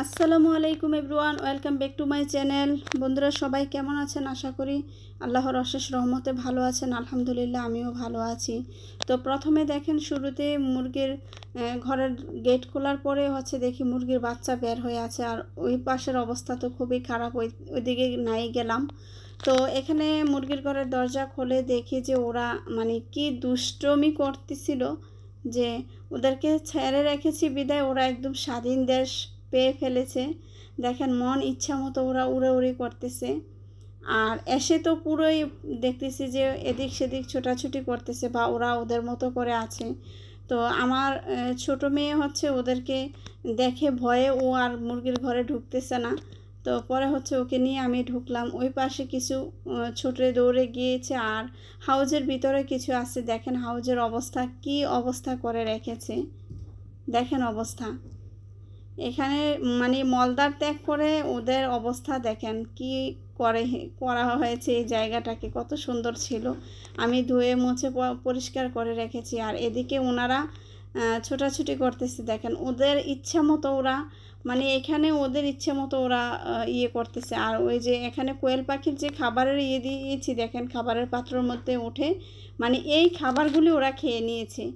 আসসালামু আলাইকুম everyone, welcome back to my channel. বন্ধুরা সবাই কেমন আছেন? আশা করি আল্লাহর অশেষ রহমতে ভালো আছেন। আলহামদুলিল্লাহ আমিও ভালো আছি। তো প্রথমে দেখেন শুরুতে মুরগির ঘরের গেট খোলার পরে দেখি মুরগির বাচ্চা বের হয়ে আছে, আর ওই পাশের অবস্থা তো খুবই খারাপ। ওইদিকে নাই গেলাম। তো এখানে মুরগির ঘরের দরজা খুলে দেখি যে ওরা কি দুষ্টমি করতেছিল, যে ওদেরকে ছেড়ে রেখেছি বিদায় ওরা একদম স্বাধীন দেশ পেয়ে ফেলেছে। দেখেন মন ইচ্ছা মতো ওরা উড়াউড়ি করতেছে, আর এসে তো পুরোই দেখতেছি যে এদিক সেদিক ছোটাছুটি করতেছে বা ওরা ওদের মতো করে আছে। তো আমার ছোট মেয়ে ওদেরকে দেখে ভয়ে ও আর মুরগির ঘরে ঢুকতেছে না। তো পরে ওকে নিয়ে আমি ঢুকলাম। ওই পাশে কিছু ছুটে দৌড়ে গিয়েছে, আর হাউজের ভিতরে কিছু আছে। দেখেন হাউজের অবস্থা কি অবস্থা করে রেখেছে, দেখেন অবস্থা। এখানে মলদার ত্যাগ করে ওদের অবস্থা দেখেন কি করা হয়েছে। এই জায়গাটাকে কত সুন্দর ছিল, আমি ধুয়ে মুছে পরিষ্কার করে রেখেছি। আর এদিকে ওনারা ছোটাছুটি করতেছে। দেখেন ওদের ইচ্ছা মতো ওরা এখানে ওদের ইচ্ছে মতো ওরা ইয়ে করতেছে। আর ওই যে এখানে কোয়েল পাখির যে খাবারের ইয়ে দিয়েছি, দেখেন খাবারের পাত্রের মধ্যে উঠে এই খাবারগুলি ওরা খেয়ে নিয়েছে।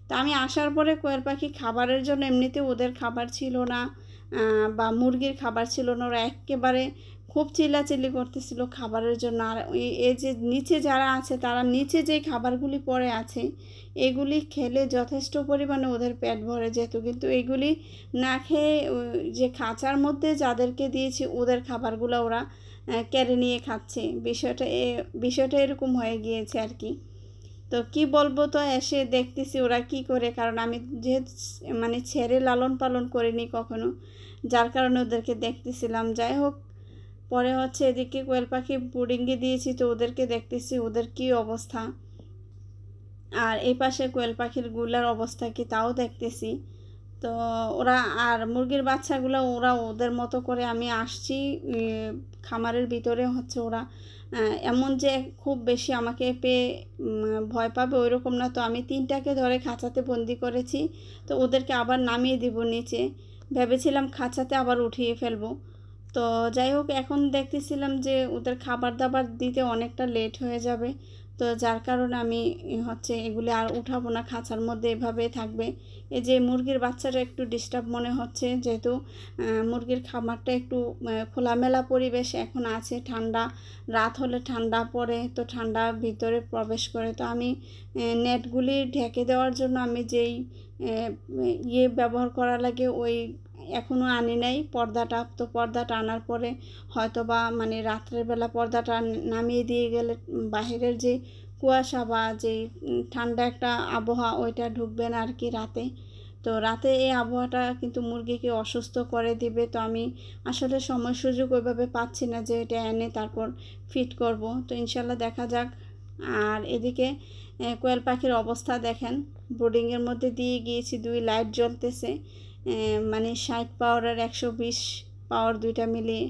তা আমি আসার পরে কোয়েল পাখি খাবারের জন্য এমনিতে ওদের খাবার ছিল না, বা মুরগির খাবার ছিল না। ওরা একেবারে খুব চিল্লাচিল্লি করতেছিল খাবারের জন্য। আর এই যে নিচে যারা আছে তারা নিচে যেই খাবারগুলি পড়ে আছে এগুলি খেলে যথেষ্ট পরিমাণে ওদের পেট ভরে যেত, কিন্তু এগুলি না খেয়ে যে খাঁচার মধ্যে যাদেরকে দিয়েছি ওদের খাবারগুলো ওরা কেড়ে নিয়ে খাচ্ছে। বিষয়টা এরকম হয়ে গিয়েছে আর কি। তো কি বলবো, তো এসে দেখতেছি ওরা কি করে, কারণ আমি যেহেতু ছেড়ে লালন পালন করিনি কখনো, যার কারণে ওদেরকে দেখতেছিলাম। যাই হোক, পরে এদিকে কোয়েল পাখি বোর্ডিংয়ে দিয়েছি, তো ওদেরকে দেখতেছি ওদের কি অবস্থা, আর এই পাশে কোয়েল পাখির গুলার অবস্থা কি তাও দেখতেছি। তো ওরা আর মুরগির বাচ্চাগুলো ওরা ওদের মতো করে, আমি আসছি খামারের ভিতরে ওরা এমন যে খুব বেশি আমাকে পেয়ে ভয় পাবে ওই রকম না। তো আমি তিনটাকে ধরে খাঁচাতে বন্দি করেছি, তো ওদেরকে আবার নামিয়ে দিব নিচে। ভেবেছিলাম খাঁচাতে আবার উঠিয়ে ফেলবো। তো যাই হোক, এখন দেখতেছিলাম যে ওদের খাবার দাবার দিতে অনেকটা লেট হয়ে যাবে, তো যার কারণে আমি এগুলি আর উঠাবো না, খাঁচার মধ্যে এভাবে থাকবে। এই যে মুরগির বাচ্চাটা একটু ডিস্টার্ব মনে হচ্ছে, যেহেতু মুরগির খামারটা একটু খোলামেলা পরিবেশ এখন আছে। ঠান্ডা রাত হলে ঠান্ডা পড়ে, তো ঠান্ডা ভিতরে প্রবেশ করে। তো আমি নেটগুলি ঢেকে দেওয়ার জন্য আমি যেই ইয়ে ব্যবহার করা লাগে ওই এখনও আনি নাই পর্দাটা। তো পর্দাটা আনার পরে হয়তো বা রাত্রের বেলা পর্দাটা নামিয়ে দিয়ে গেলে বাহিরের যে কুয়াশা বা যে ঠান্ডা একটা আবহাওয়া ওইটা ঢুকবে না আর কি রাতে। তো রাতে এই আবহাওয়াটা কিন্তু মুরগিকে অসুস্থ করে দিবে। তো আমি আসলে সময় সুযোগ ওইভাবে পাচ্ছি না যে এটা এনে তারপর ফিট করব। তো ইনশাল্লাহ দেখা যাক। আর এদিকে কোয়েল পাখির অবস্থা দেখেন, বোর্ডিংয়ের মধ্যে দিয়ে গিয়েছি, 2 লাইট জ্বলতেছে, 60 পাওয়ার আর 120 পাওয়ার দুইটা মিলিয়ে।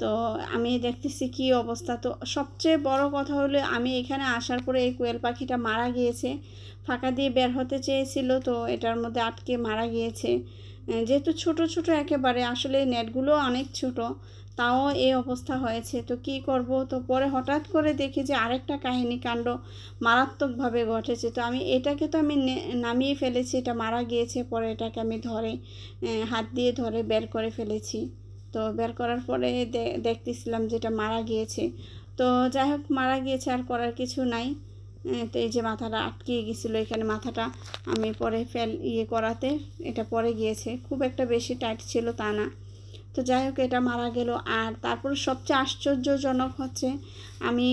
তো আমি দেখতেছি কি অবস্থা। তো সবচেয়ে বড় কথা হলো আমি এখানে আসার পরে এই কোয়েল পাখিটা মারা গিয়েছে, ফাঁকা দিয়ে বের হতে চেয়েছিল, তো এটার মধ্যে আটকে মারা গিয়েছে। যেহেতু ছোট ছোট একেবারে, আসলে নেটগুলো অনেক ছোট, তাও এই অবস্থা হয়েছে। তো কি করব, তো পরে হঠাৎ করে দেখি যে আরেকটা কাহিনী কাণ্ড মারাত্মকভাবে ঘটেছে। তো এটাকে তো আমি নামিয়ে ফেলেছি, এটা মারা গিয়েছে। পরে এটাকে আমি হাত দিয়ে ধরে বের করে ফেলেছি। তো বের করার পরে দেখতেছিলাম যেটা মারা গিয়েছে। তো যাই হোক, মারা গিয়েছে, আর করার কিছু নাই। তো এই যে মাথাটা আটকে গেছিলো এখানে, মাথাটা আমি পরে করাতে এটা পরে গিয়েছে, খুব একটা বেশি টাইট ছিল তা না। তো যাই হোক, এটা মারা গেল। আর তারপর সবচেয়ে আশ্চর্যজনক আমি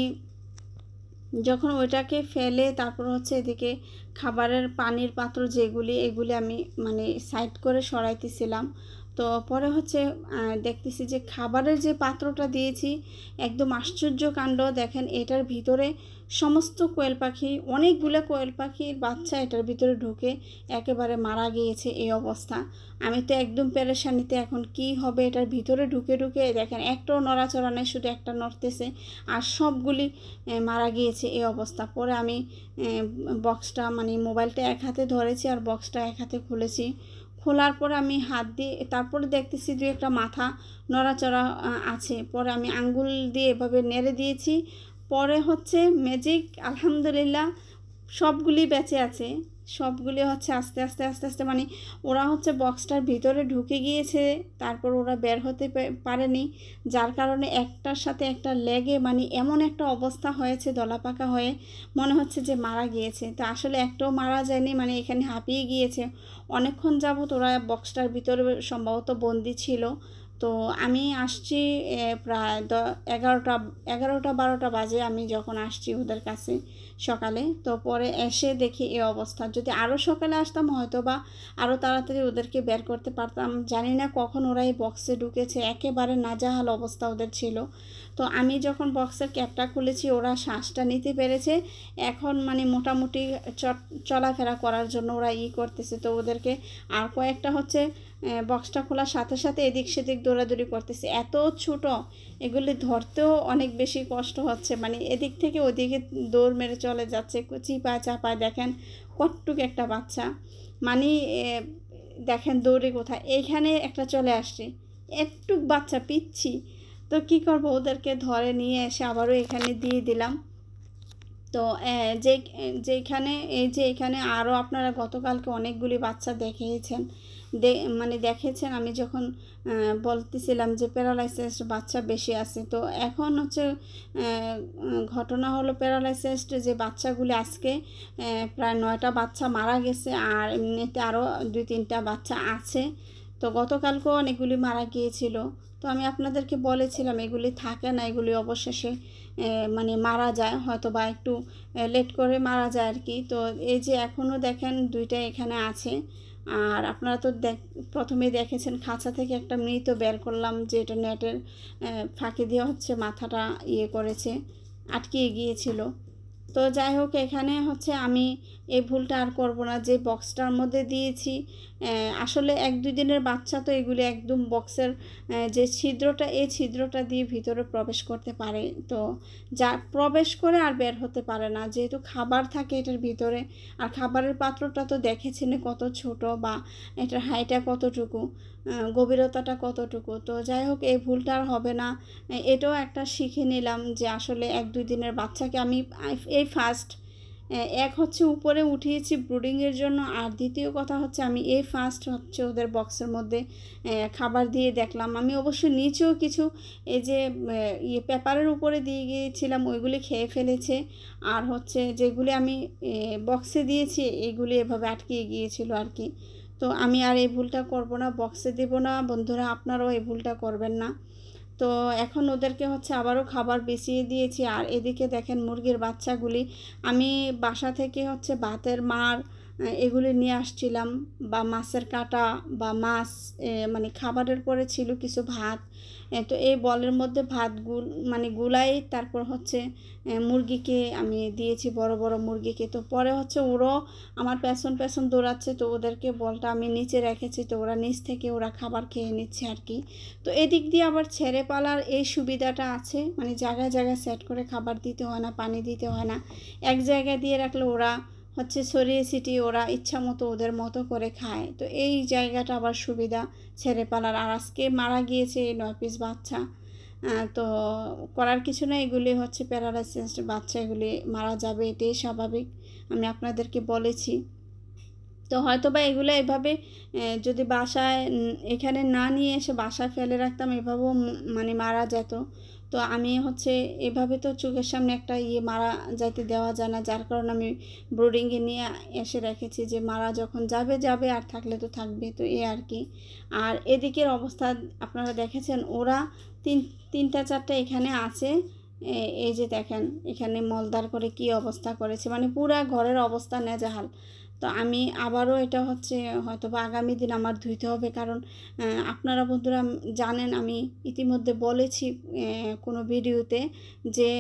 যখন ওইটাকে ফেলে তারপর এদিকে খাবারের পানির পাত্র যেগুলি এগুলি আমি সাইড করে সরাইতেছিলাম। তো পরে দেখতেছি যে খাবারের যে পাত্রটা দিয়েছি, একদম আশ্চর্য কাণ্ড। দেখেন এটার ভিতরে সমস্ত কোয়েল পাখি, অনেকগুলো কোয়েল পাখির বাচ্চা এটার ভিতরে ঢুকে একেবারে মারা গিয়েছে। এই অবস্থা, আমি তো একদম পেরেশানিতে। এখন কি হবে, এটার ভিতরে ঢুকে ঢুকে দেখেন একটাও নড়াচড়া নেই, শুধু একটা নড়তেছে, আর সবগুলি মারা গিয়েছে এই অবস্থা। পরে আমি বক্সটা মোবাইলটা এক হাতে ধরেছি আর বক্সটা এক হাতে খুলেছি। খোলার পরে আমি হাত দিয়ে তারপরে দেখতেছি দুই একটা মাথা নড়াচড়া আছে। পরে আমি আঙ্গুল দিয়ে এভাবে নেড়ে দিয়েছি। পরে হচ্ছে ম্যাজিক, আলহামদুলিল্লাহ সবগুলি বেঁচে আছে। সবগুলি হচ্ছে আস্তে আস্তে আস্তে আস্তে মানে ওরা হচ্ছে বক্সটার ভিতরে ঢুকে গিয়েছে, তারপর ওরা বের হতে পারেনি, যার কারণে একটার সাথে একটা লেগে মানে এমন একটা অবস্থা হয়েছে দলাপাকা হয়ে মনে হচ্ছে যে মারা গিয়েছে। তো আসলে একটাও মারা যায়নি, মানে এখানে হাঁপিয়ে গিয়েছে। অনেকক্ষণ যাবত ওরা বক্সটার ভিতরে সম্ভবত বন্দি ছিল। তো আমি আসছি প্রায় 11টা 12টা বাজে আমি যখন আসছি ওদের কাছে সকালে। তো পরে এসে দেখি এই অবস্থা। যদি আরও সকালে আসতাম হয়তো বা আরও তাড়াতাড়ি ওদেরকে বের করতে পারতাম। জানি না কখন ওরা এই বক্সে ঢুকেছে, একেবারে নাজেহাল অবস্থা ওদের ছিল। তো আমি যখন বক্সের ক্যাপটা খুলেছি ওরা শ্বাসটা নিতে পেরেছে, এখন মানে মোটামুটি চলাফেরা করার জন্য ওরা করতেছে। তো ওদেরকে আর কয়েকটা হচ্ছে বক্সটা খোলার সাথে সাথে এদিক সেদিক দৌড়াদৌড়ি করতেছে। এত ছোট, এগুলি ধরতেও অনেক বেশি কষ্ট হচ্ছে, মানে এদিক থেকে ওদিকে দৌড় মেরে চলে যাচ্ছে, চিপায় চাপায়। দেখেন কটটুক একটা বাচ্চা, মানে দেখেন দৌড়ে কোথায়, এইখানে একটা চলে আসছে, একটুক বাচ্চা পিচ্ছি। তো কী করবো, ওদেরকে ধরে নিয়ে এসে আবারও এখানে দিয়ে দিলাম। তো যেখানে এই যে এখানে আরও আপনারা গতকালকে অনেকগুলি বাচ্চা মানে দেখেছেন আমি যখন বলতেছিলাম যে প্যারালাইসিস বাচ্চা বেশি আছে। তো এখন হচ্ছে ঘটনা হলো প্যারালাইসিসড যে বাচ্চাগুলি আজকে প্রায় 9টা বাচ্চা মারা গেছে, আর এমনিতে আরও 2-3টা বাচ্চা আছে। তো গতকালকেও অনেকগুলি মারা গিয়েছিল। তো আমি আপনাদেরকে বলেছিলাম এগুলি থাকে না, এগুলি অবশেষে মানে মারা যায়, হয়তো বা একটু লেট করে মারা যায় আর কি। তো এই যে এখনও দেখেন 2টা এখানে আছে। আর আপনারা তো প্রথমেই দেখেছেন খাঁচা থেকে একটা মৃত বের করলাম, যে এটা নেটের ফাঁকি দিয়ে হচ্ছে মাথাটা করেছে, আটকিয়ে গিয়েছিল। তো যাই হোক, এখানে হচ্ছে আমি এই ভুলটা আর করব না। যে বক্সটার মধ্যে দিয়েছি আসলে 1-2 দিনের বাচ্চা, তো এগুলি একদম বক্সের যে ছিদ্রটা, এই ছিদ্রটা দিয়ে ভিতরে প্রবেশ করতে পারে। তো যা প্রবেশ করে আর বের হতে পারে না, যেহেতু খাবার থাকে এটার ভিতরে। আর খাবারের পাত্রটা তো দেখেছেন কত ছোট, বা এটার হাইটটা কতটুকু, গভীরতাটা কতটুকু। তো যাই হোক, এই ভুলটা আর হবে না। এটাও একটা শিখে নিলাম যে আসলে 1-2 দিনের বাচ্চাকে আমি এই ফার্স্ট এক হচ্ছে উপরে উঠিয়েছি ব্রুডিংয়ের জন্য, আর দ্বিতীয় কথা হচ্ছে আমি এই ফার্স্ট হচ্ছে ওদের বক্সের মধ্যে খাবার দিয়ে দেখলাম। আমি অবশ্যই নিচেও কিছু এই যে পেপারের উপরে দিয়ে গিয়েছিলাম, ওইগুলি খেয়ে ফেলেছে। আর হচ্ছে যেগুলি আমি বক্সে দিয়েছি এইগুলি এভাবে আটকে গিয়েছিল আর কি। তো আমি আর এই ভুলটা করব না, বক্সে দেব না। বন্ধুরা, আপনারাও এই ভুলটা করবেন না। তো এখন ওদেরকে হচ্ছে আবারও খাবার বিছিয়ে দিয়েছি। আর এদিকে দেখেন মুরগির বাচ্চাগুলি আমি বাসা থেকে হচ্ছে ভাতের মাড় এগুলি নিয়ে আসছিলাম, বা মাছের কাঁটা বা মাছ, মানে খাবারের পরে ছিল কিছু ভাত। তো এই বলের মধ্যে মানে গুলাই তারপর হচ্ছে মুরগিকে আমি দিয়েছি, বড় বড় মুরগিকে। তো পরে হচ্ছে ওরাও আমার পেছন পেছন দৌড়াচ্ছে, তো ওদেরকে বলটা আমি নিচে রেখেছি, তো ওরা নিচ থেকে ওরা খাবার খেয়ে নিচ্ছে আর কি। তো এদিক দিয়ে আবার ছেড়ে পালার এই সুবিধাটা আছে, মানে জায়গায় জায়গায় সেট করে খাবার দিতে হয় না, পানি দিতে হয় না। এক জায়গায় দিয়ে রাখলে ওরা হচ্ছে ছড়িয়ে ছিটিয়ে ওরা ইচ্ছা মতো ওদের মতো করে খায়। তো এই জায়গাটা আবার সুবিধা ছেড়ে পালার। আর আজকে মারা গিয়েছে এই 9 পিস বাচ্চা। তো করার কিছু না, এগুলি হচ্ছে প্যারালাইসিস বাচ্চা, এগুলি মারা যাবে, এটাই স্বাভাবিক, আমি আপনাদেরকে বলেছি। তো হয়তো বা এগুলো এভাবে যদি বাসায় এখানে না নিয়ে এসে বাসায় ফেলে রাখতাম, এভাবেও মানে মারা যেত। তো আমি হচ্ছে এভাবে তো চোখের সামনে একটা মারা যাইতে দেওয়া যায় না, যার কারণে আমি ব্রুডিংয়ে নিয়ে এসে রেখেছি, যে মারা যখন যাবে আর থাকলে তো থাকবে। তো আর কি। আর এদিকের অবস্থা আপনারা দেখেছেন, ওরা 3-4টা এখানে আছে। এই যে দেখেন এখানে মলদার করে কি অবস্থা করেছে, মানে পুরা ঘরের অবস্থা নেজাহাল। তো আমি আবারও এটা হচ্ছে হয়তো বা আগামী দিন আমার ধুইতে হবে, কারণ আপনারা বন্ধুরা জানেন আমি ইতিমধ্যে বলেছি কোনো ভিডিওতে যে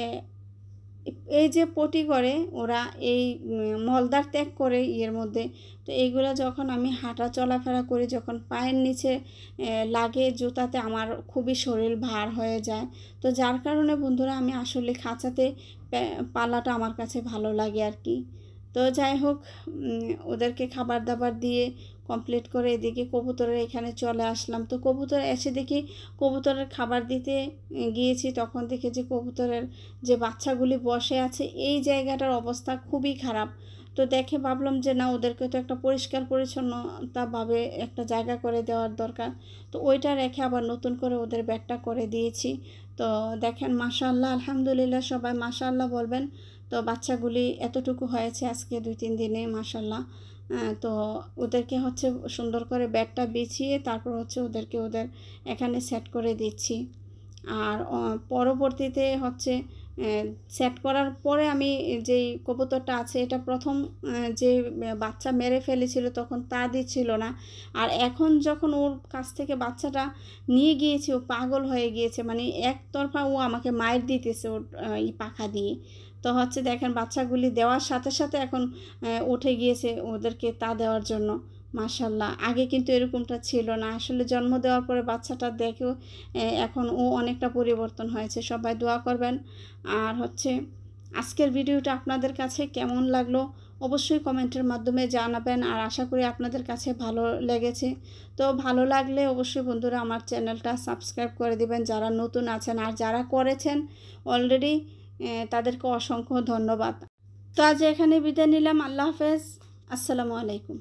এই যে পটি করে ওরা এই মলদার ত্যাগ করে মধ্যে। তো এইগুলো যখন আমি হাঁটা চলাফেরা করি, যখন পায়ের নিচে লাগে জুতাতে, আমার খুবই শরীর ভার হয়ে যায়। তো যার কারণে বন্ধুরা আমি আসলে খাঁচাতে পালাটা আমার কাছে ভালো লাগে আর কি। তো যাই হোক, ওদেরকে খাবার দাবার দিয়ে কমপ্লিট করে এদিকে কবুতরের এখানে চলে আসলাম। তো কবুতর এসে দেখি কবুতরের খাবার দিতে গিয়েছি, তখন দেখি যে কবুতরের যে বাচ্চাগুলি বসে আছে এই জায়গাটার অবস্থা খুবই খারাপ। তো দেখে ভাবলাম যে না, ওদেরকে তো একটা পরিষ্কার পরিচ্ছন্নতাভাবে একটা জায়গা করে দেওয়ার দরকার। তো ওইটা রেখে আবার নতুন করে ওদের বেডটা করে দিয়েছি। তো দেখেন মাশাআল্লাহ, আলহামদুলিল্লাহ, সবাই মাশাআল্লাহ বলবেন। তো বাচ্চাগুলি এতটুকু হয়েছে আজকে 2-3 দিনে মাশাআল্লাহ। তো ওদেরকে হচ্ছে সুন্দর করে বেডটা বিছিয়ে তারপর হচ্ছে ওদেরকে ওদের এখানে সেট করে দিচ্ছি। আর পরবর্তীতে হচ্ছে সেট করার পরে আমি যেই কবুতরটা আছে এটা প্রথম যে বাচ্চা মেরে ফেলেছিল তখন তা দিচ্ছিল না, আর এখন যখন ওর কাছ থেকে বাচ্চাটা নিয়ে গিয়েছে ও পাগল হয়ে গিয়েছে, মানে একতরফা ও আমাকে মায়ের দিতেছে ওর এই পাখা দিয়ে। তো হচ্ছে দেখেন বাচ্চাগুলি দেওয়ার সাথে সাথে এখন উঠে গিয়েছে ওদেরকে তা দেওয়ার জন্য। মাশাল্লাহ, আগে কিন্তু এরকমটা ছিল না। আসলে জন্ম দেওয়ার পরে বাচ্চাটা দেখেও এখন ও অনেকটা পরিবর্তন হয়েছে। সবাই দোয়া করবেন। আর হচ্ছে আজকের ভিডিওটা আপনাদের কাছে কেমন লাগলো অবশ্যই কমেন্টের মাধ্যমে জানাবেন, আর আশা করি আপনাদের কাছে ভালো লেগেছে। তো ভালো লাগলে অবশ্যই বন্ধুরা আমার চ্যানেলটা সাবস্ক্রাইব করে দিবেন যারা নতুন আছেন, আর যারা করেছেন অলরেডি তাদেরকে অসংখ্য ধন্যবাদ। তো আজ এখানে বিদায় নিলাম। আল্লাহ হাফেজ, আসসালামু আলাইকুম।